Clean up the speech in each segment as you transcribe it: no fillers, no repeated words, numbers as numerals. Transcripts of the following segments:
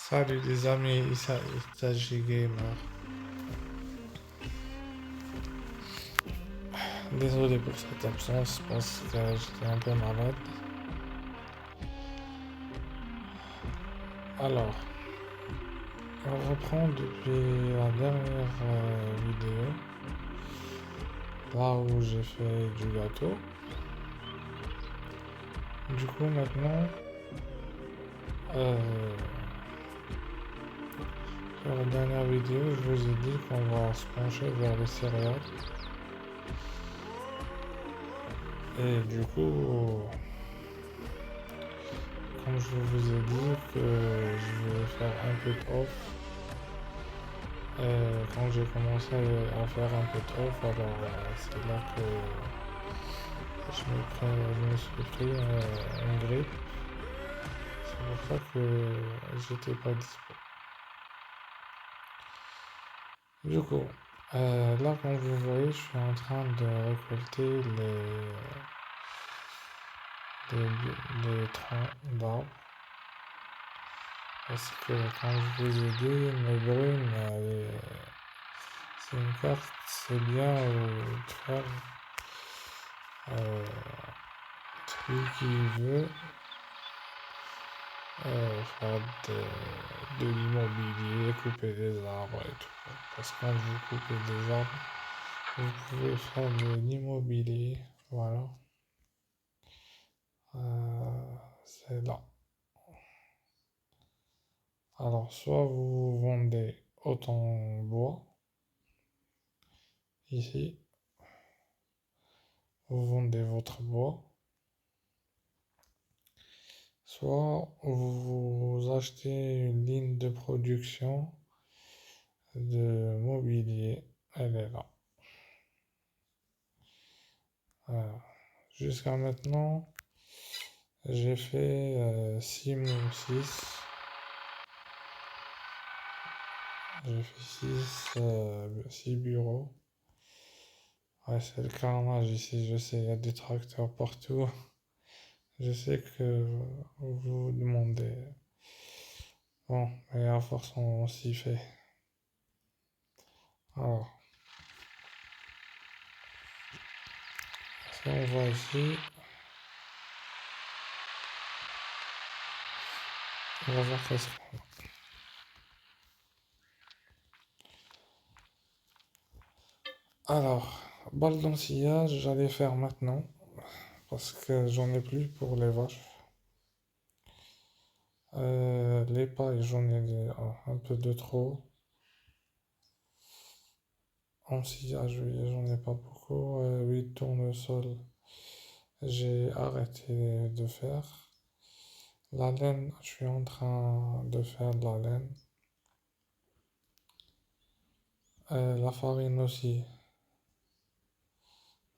Salut les amis, il s'agit Gamer. Désolé pour cette absence parce que j'étais un peu malade. Alors, on reprend depuis la dernière vidéo, là où j'ai fait du gâteau. Du coup maintenant, euh, sur la dernière vidéo, je vous ai dit qu'on va se pencher vers les céréales. Et du coup, comme je vous ai dit que je vais faire un peu d'off, quand j'ai commencé à faire un peu d'off, alors c'est là que je me suis pris une grippe. C'est pour ça que j'étais pas dispo. Du coup, là comme vous voyez, je suis en train de récolter les troncs d'arbres. Parce que comme je vous ai dit, mes brunes, c'est une carte, c'est bien de faire celui qui veut faire de l'immobilier, couper des arbres et tout. Parce que quand vous coupez des arbres, vous pouvez faire de l'immobilier. Voilà. C'est là. Alors, soit vous vendez autant bois, ici, vous vendez votre bois, soit vous achetez une ligne de production de mobilier. Elle est là. Voilà. Jusqu'à maintenant, j'ai fait 6 J'ai fait 6 bureaux. Ouais, c'est le carnage ici, je sais, il y a des tracteurs partout. Je sais que vous vous demandez. Bon, mais à force, on s'y fait. Alors, si on voit ici, on va voir qu'est-ce qu'on a. Alors, balle d'ensillage, j'allais faire maintenant, parce que j'en ai plus pour les vaches. Les pailles, j'en ai un peu de trop. Ensillage, oui, j'en ai pas beaucoup. Oui, tournesol, j'ai arrêté de faire. La laine, je suis en train de faire de la laine. La farine aussi,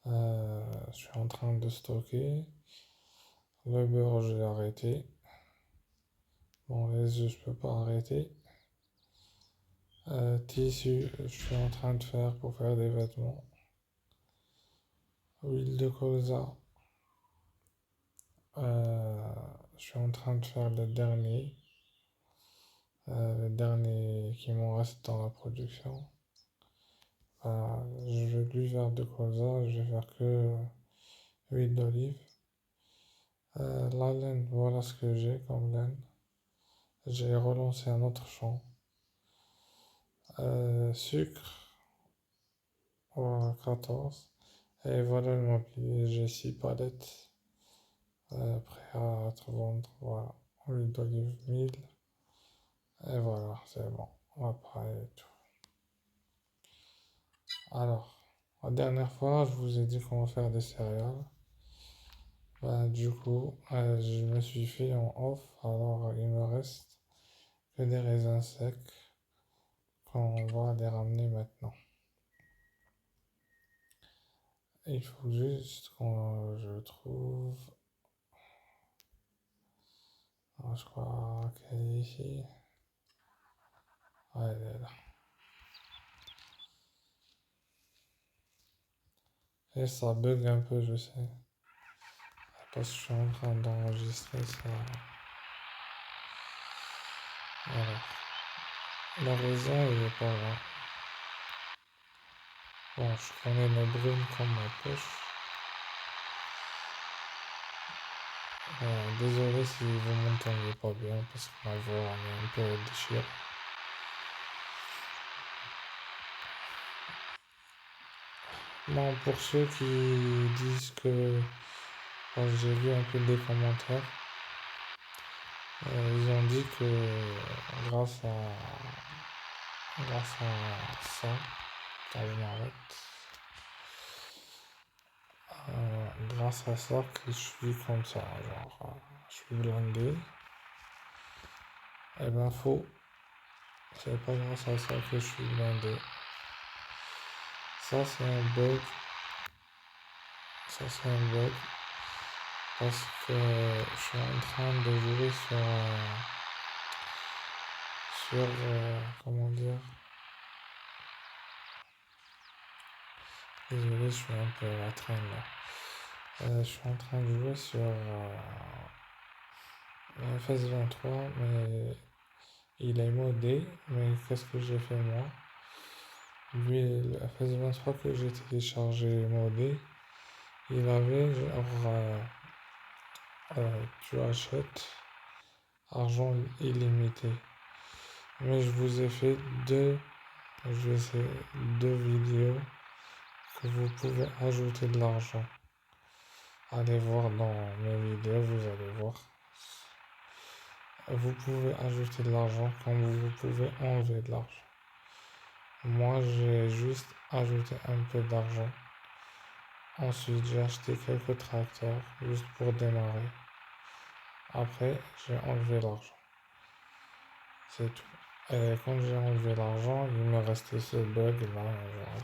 je suis en train de stocker. Le beurre, j'ai arrêté. Bon, les œufs, je peux pas arrêter. Tissu, je suis en train de faire pour faire des vêtements. Huile de colza, euh, je suis en train de faire les derniers qui m'en restent dans la production. Je vais plus faire de colza, je vais faire que huile d'olive. La laine, voilà ce que j'ai comme laine. J'ai relancé un autre champ. Sucre, voilà 14. Et voilà le mobilier, j'ai 6 palettes prêts à être vendues. Voilà, huile d'olive 1000. Et voilà, c'est bon. Après tout. Alors, la dernière fois, je vous ai dit qu'on va faire des céréales. Ben, du coup, je me suis fait en off. Alors, il me reste que des raisins secs qu'on va les ramener maintenant. Il faut juste que je trouve. Je crois qu'elle est ici. Ouais, elle est là. Et ça bug un peu, je sais. Parce que je suis en train d'enregistrer ça. Alors, le raisin, il est pas là. Bon, je connais la brune comme ma poche. Désolé si vous m'entendez pas bien parce que ma voix est un peu déchirée. Bon, pour ceux qui disent que j'ai vu un peu des commentaires, ils ont dit que grâce grâce à ça, quand je m'arrête, grâce à ça que je suis comme ça, genre, je suis blindé. Eh ben faux, c'est pas grâce à ça que je suis blindé. Ça c'est un bug, ça c'est un bug, parce que je suis en train de jouer comment dire, désolé, je suis un peu à la traîne là. Je suis en train de jouer sur FS23, mais il est modé. Mais qu'est-ce que j'ai fait moi? Lui, le FS23 que j'ai téléchargé modé, il avait genre tu achètes argent illimité. Mais je vous ai fait deux vidéos que vous pouvez ajouter de l'argent. Allez voir dans mes vidéos, vous allez voir. Vous pouvez ajouter de l'argent comme vous pouvez enlever de l'argent. Moi, j'ai juste ajouté un peu d'argent. Ensuite, j'ai acheté quelques tracteurs juste pour démarrer. Après, j'ai enlevé l'argent. C'est tout. Et quand j'ai enlevé l'argent, il me restait ce bug là. Genre,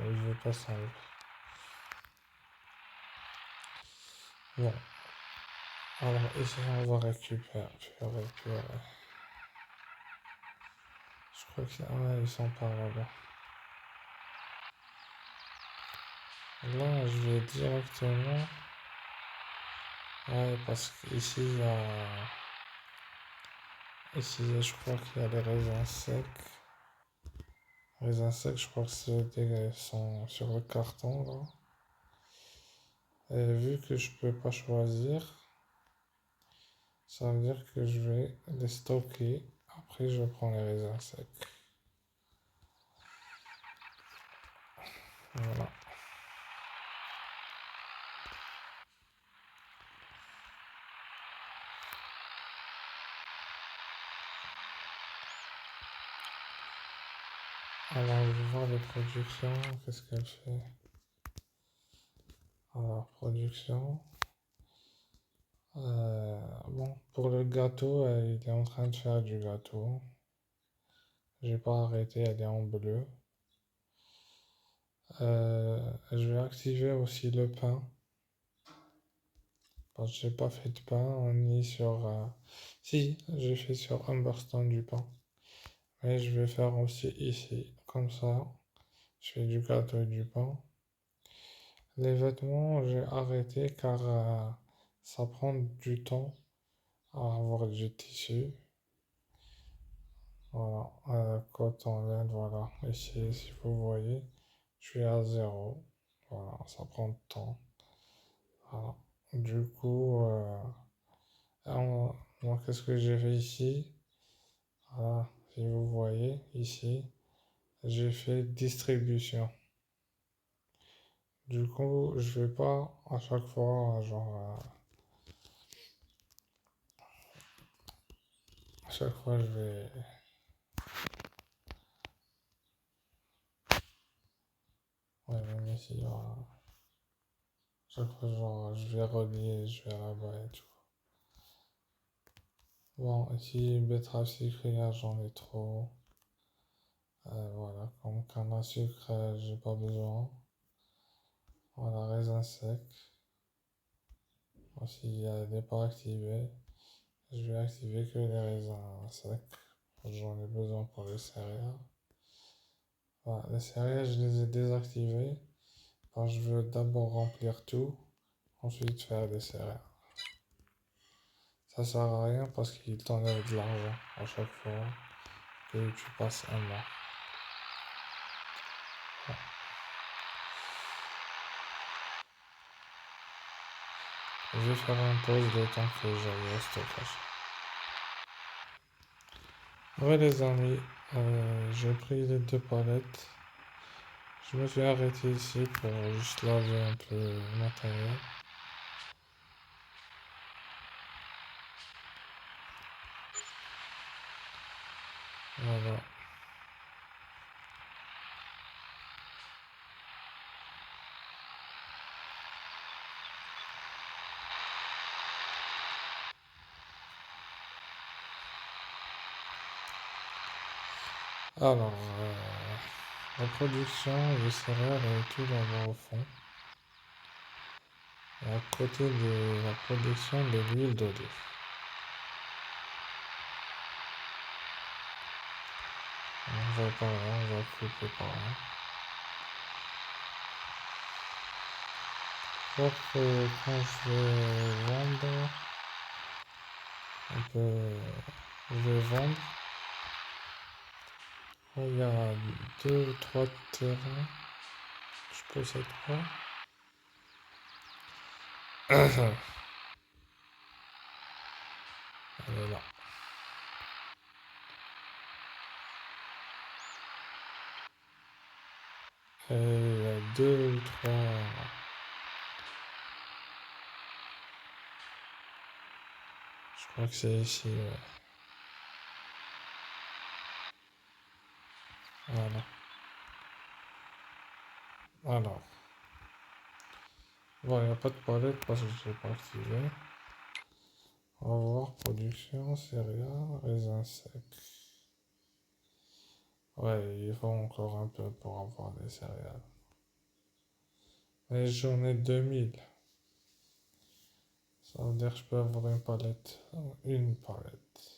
il ne veut pas s'enlever. Bon. Alors ici, on va récupérer. Je crois que ils sont par là-bas. Là, je vais directement. Ouais, parce qu'ici, ici, je crois qu'il y a des raisins secs. Raisins secs, je crois que sont sur le carton là. Et vu que je peux pas choisir, ça veut dire que je vais les stocker. Après, je prends les raisins secs. Voilà. Alors, je vais voir les productions. Qu'est-ce qu'elle fait? Alors, production. Bon, pour le gâteau, il est en train de faire du gâteau. J'ai pas arrêté, elle est en bleu. Je vais activer aussi le pain. Parce que j'ai pas fait de pain ni sur. Si, j'ai fait sur Humberstone du pain. Mais je vais faire aussi ici. Comme ça, je fais du gâteau et du pain. Les vêtements, j'ai arrêté car ça prend du temps à avoir du tissu. Voilà, coton laine, voilà. Ici, si vous voyez, je suis à zéro. Voilà, ça prend du temps. Voilà. Du coup, moi, qu'est-ce que j'ai fait ici? Voilà, si vous voyez ici, j'ai fait distribution. Du coup, je vais pas à chaque fois, genre, à chaque fois, je vais. Ouais, même ici, voilà. Chaque fois, genre, je vais relier, je vais là-bas et tout. Bon, ici, betterave sucrière, j'en ai trop. Voilà, comme canne à sucre, j'ai pas besoin. Voilà, raisin sec. Aussi, il n'est pas activé. Je vais activer que les raisins secs. J'en ai besoin pour les céréales. Voilà, les céréales, je les ai désactivées. Quand je veux d'abord remplir tout, ensuite faire des céréales. Ça sert à rien parce qu'il t'enlève de l'argent à chaque fois que tu passes un mois. Bon. Je vais faire une pause le temps que j'aille au stockage. Ouais les amis, j'ai pris les 2 palettes. Je me suis arrêté ici pour juste laver un peu le matériel. Voilà. Alors, la production des céréales est tout là-bas au fond. Et à côté de la production de l'huile d'olive. On va par là, on va couper par là. Je crois que quand je vais vendre, je vais vendre. Il y a 2 ou 3 terrains. Je possède pas. Elle est là. Et il y a 2 ou 3. Je crois que c'est ici, ouais. Voilà. Alors. Bon, il n'y a pas de palette parce que je l'ai pas activé. On va voir production, céréales, raisins secs. Ouais, il faut encore un peu pour avoir des céréales. Mais j'en ai 2000. Ça veut dire que je peux avoir une palette. Une palette.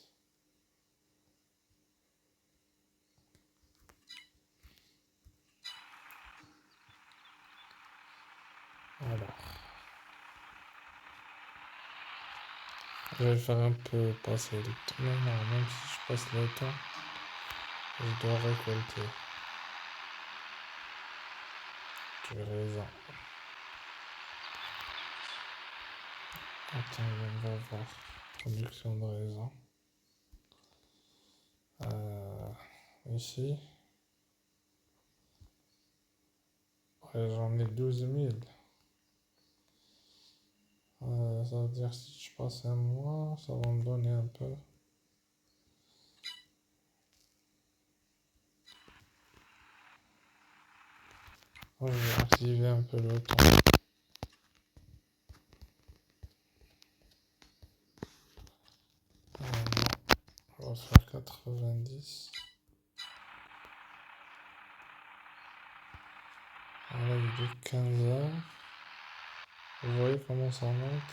Alors. Je vais faire un peu passer le temps. Mais non, même si je passe le temps, je dois récolter du raisin. Attends, on va voir. Production de raisin. Ici. Ouais, j'en ai 12 000. Ça veut dire si je passe un mois, ça va me donner un peu. Je vais activer un peu le temps. Non, on va faire 90. Là, il est 15 h. Vous voyez comment ça monte?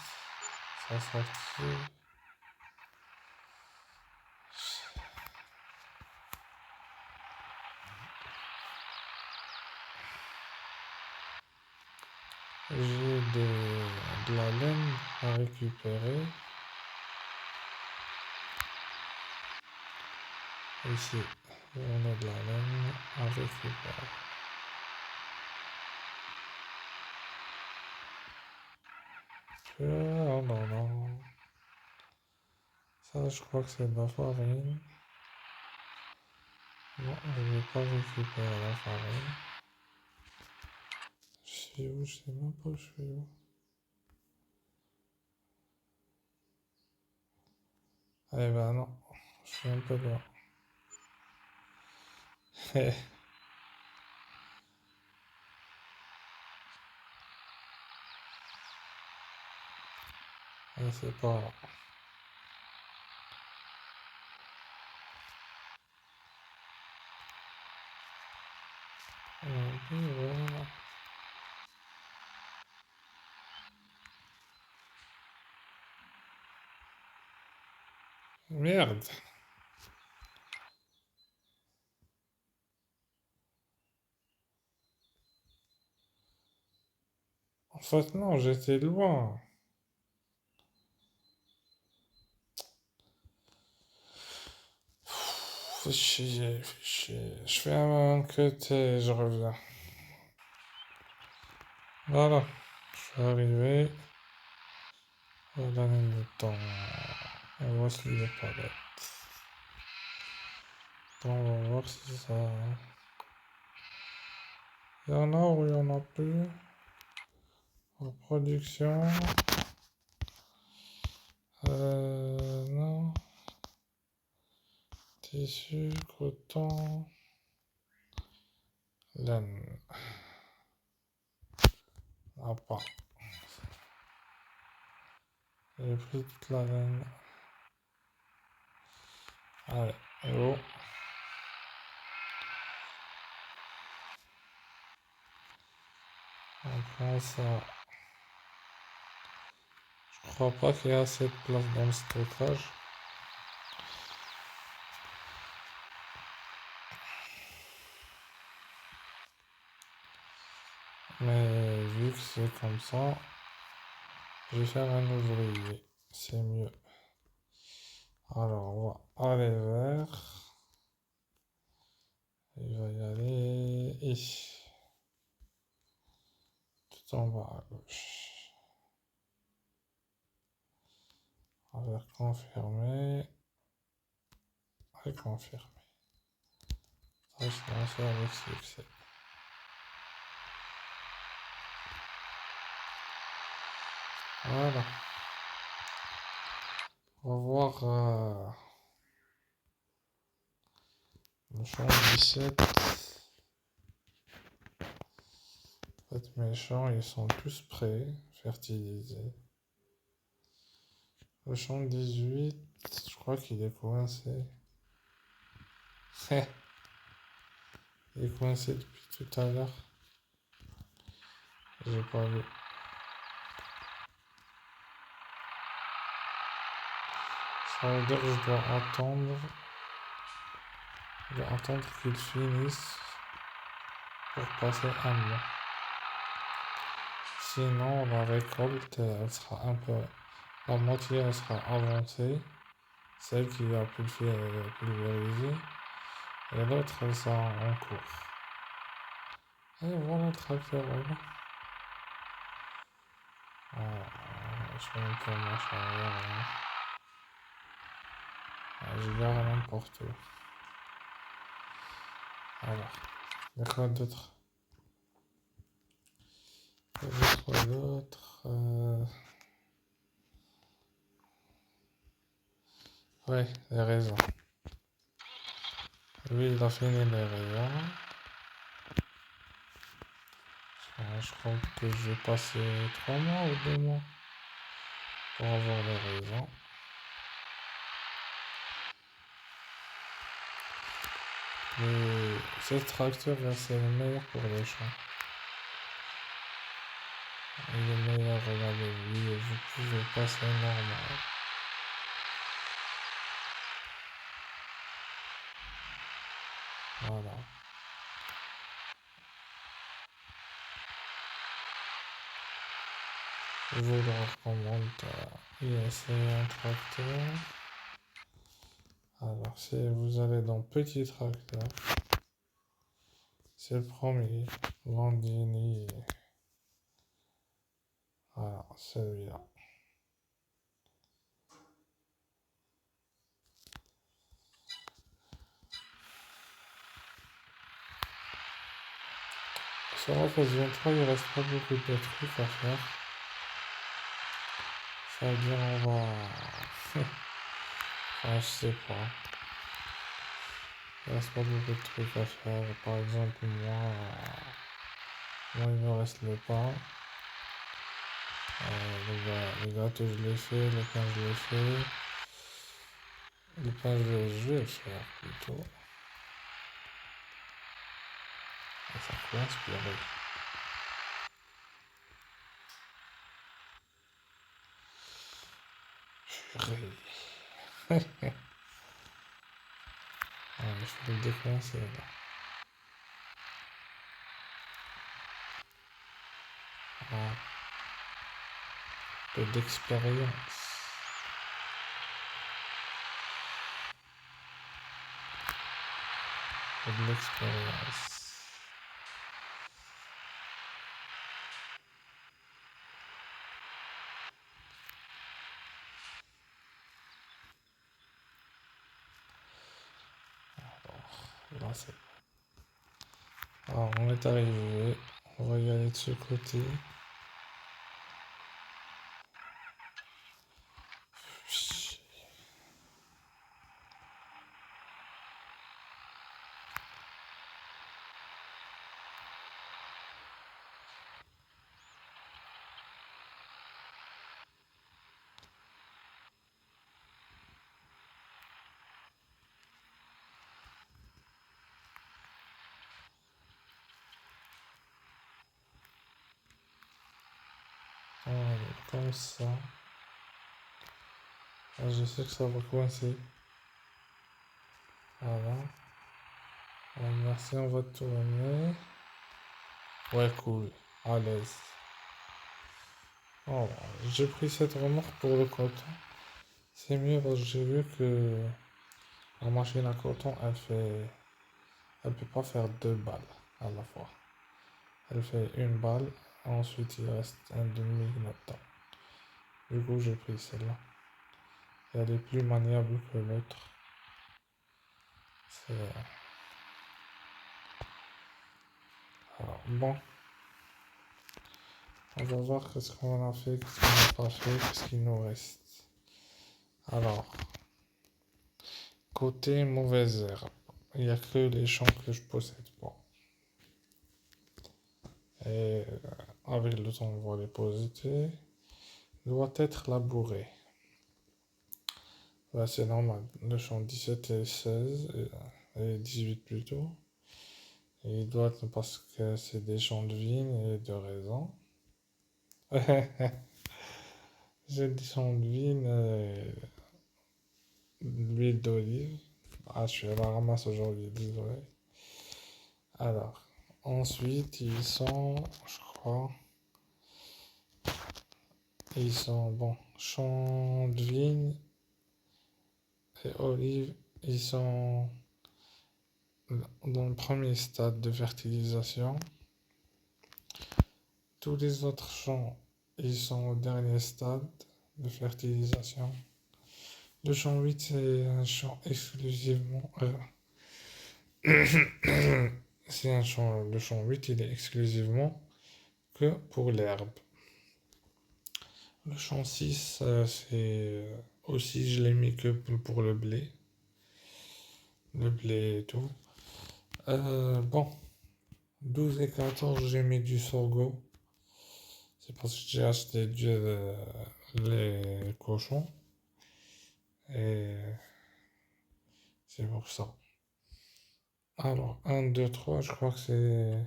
Ça s'active. J'ai de la laine à récupérer. Ici, on a de la laine à récupérer. Oh non, non. Ça, je crois que c'est de la farine. Non, je ne vais pas récupérer la farine. Je suis où? Je sais même pas où je suis où. Eh ben non, je suis un peu loin. C'est pas... Voilà. Merde. En fait, non, j'étais loin. Fais chier, fais chier. Je fais un cut et je reviens. Voilà, je suis arrivé. Voilà les moutons. Et voici les palettes. On va voir si ça. Il y en a ou il y en a plus. En production. Non. Tissu, coton, laine. Ah pas. J'ai pris toute la laine. Allez, go. On prend ça. Je crois pas qu'il y ait assez de place dans le stockage. Mais vu que c'est comme ça, je vais faire un ouvrier. C'est mieux. Alors, on va aller vers. Il va y aller ici. Tout en bas à gauche. On va confirmer. Et confirmer. Ça, je lance avec succès. Voilà. On va voir le champ 17. En fait, mes champs, ils sont tous prêts, fertilisés. Le champ 18, je crois qu'il est coincé. Il est coincé depuis tout à l'heure. J'ai pas vu. Ça veut dire que je dois attendre. Je dois attendre qu'il finisse pour passer un mois. Sinon, la récolte, elle sera un peu. La moitié, elle sera avancée. Celle qui a pu le faire pulvériser. Et l'autre, elle sera en cours. Et voilà le tracteur là-bas. Je fais un peu marche arrière. Je gare n'importe où. Alors, il y a quoi d'autre? Il y a quoi d'autre? Ouais, les raisins. Lui, il a fini les raisins. Je crois que j'ai passé 3 mois ou 2 mois pour avoir les raisins. Mais ce tracteur, c'est le meilleur pour les champs. Il est meilleur, regardez, lui, vous pouvez passer normal. Voilà. Je vous le recommande. C'est un tracteur. Alors, si vous allez dans petit tracteur, c'est le premier. Landini. Voilà, celui-là. Sur la phase 23, il reste pas beaucoup de trucs à faire. Ça veut dire on va. Enfin, je sais pas. Il reste pas beaucoup de trucs à faire. Par exemple, moi il me reste le pain. Le gâteau, je l'ai fait. Le pain, je l'ai fait. Le pain, je vais le faire plutôt. Et ça peut inspirer. Purée. Je vais le décoincer là. Un peu d'expérience. et de l'expérience. Là, c'est... Alors, on est arrivé. On va y aller de ce côté. Voilà, comme ça. Ah, je sais que ça va coincer. Voilà. Alors, merci, on va tourner. Ouais, cool. À l'aise. Oh, j'ai pris cette remorque pour le coton. C'est mieux parce que j'ai vu que la machine à coton, elle peut pas faire deux balles à la fois. Elle fait une balle, ensuite il reste un demi-temps. Du coup, j'ai pris celle-là. Et elle est plus maniable que l'autre. C'est... Alors, bon. On va voir qu'est-ce qu'on a fait, qu'est-ce qu'on n'a pas fait, qu'est-ce qu'il nous reste. Alors, côté mauvaise herbe, il n'y a que les champs que je possède pas. Et avec le temps, on va les poser. Doit être labouré. Là, c'est normal. Le champ 17 et 16, et 18 plutôt. Et il doit être parce que c'est des champs de vigne et de raisin. J'ai des champs de vigne et de l'huile d'olive. Ah, je suis à la ramasse aujourd'hui, désolé. Alors, ensuite, je crois, ils sont, bon, champs de vigne et olive, ils sont dans le premier stade de fertilisation. Tous les autres champs, ils sont au dernier stade de fertilisation. Le champ 8, c'est un champ exclusivement... c'est un champ... Le champ 8, il est exclusivement que pour l'herbe. Le champ 6, c'est... Aussi, je l'ai mis que pour le blé. Le blé et tout. Bon, 12 et 14, j'ai mis du sorgho. C'est parce que j'ai acheté les cochons. Et c'est pour ça. Alors, un 2 3 je crois que c'est...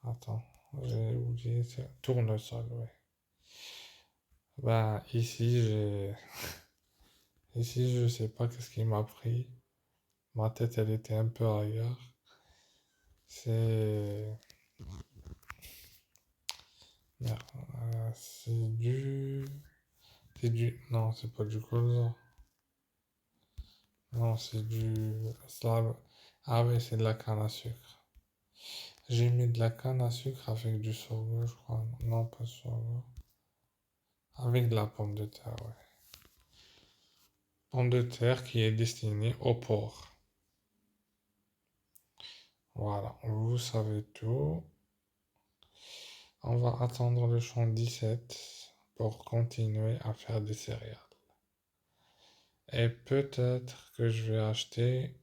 Attends, j'ai oublié. Tournesol, ouais. Bah, ici, Ici, je sais pas qu'est-ce qui m'a pris. Ma tête, elle était un peu ailleurs. C'est... Merde, c'est du... C'est du... Non, c'est pas du colza. Non, c'est du... Ah ouais, c'est de la canne à sucre. J'ai mis de la canne à sucre avec du sorgho, je crois. Non, pas sorgho. Avec de la pomme de terre, ouais. Pomme de terre qui est destinée au porc. Voilà, vous savez tout. On va attendre le champ 17 pour continuer à faire des céréales. Et peut-être que je vais acheter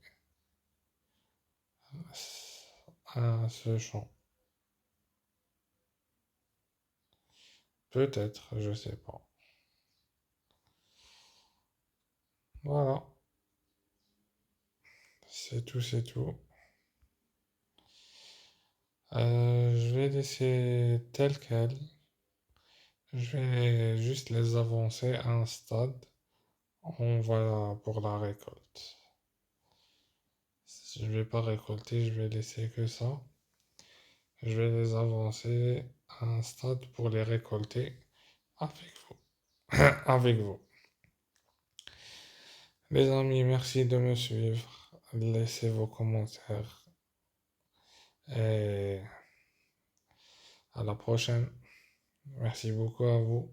ce champ. Peut-être, je sais pas. Voilà, c'est tout, c'est tout. Je vais laisser tel quel. Je vais juste les avancer à un stade. On va pour la récolte. Si je vais pas récolter, je vais laisser que ça. Je vais les avancer à un stade pour les récolter avec vous. Avec vous. Les amis, merci de me suivre. laissez vos commentaires et à la prochaine. Merci beaucoup à vous.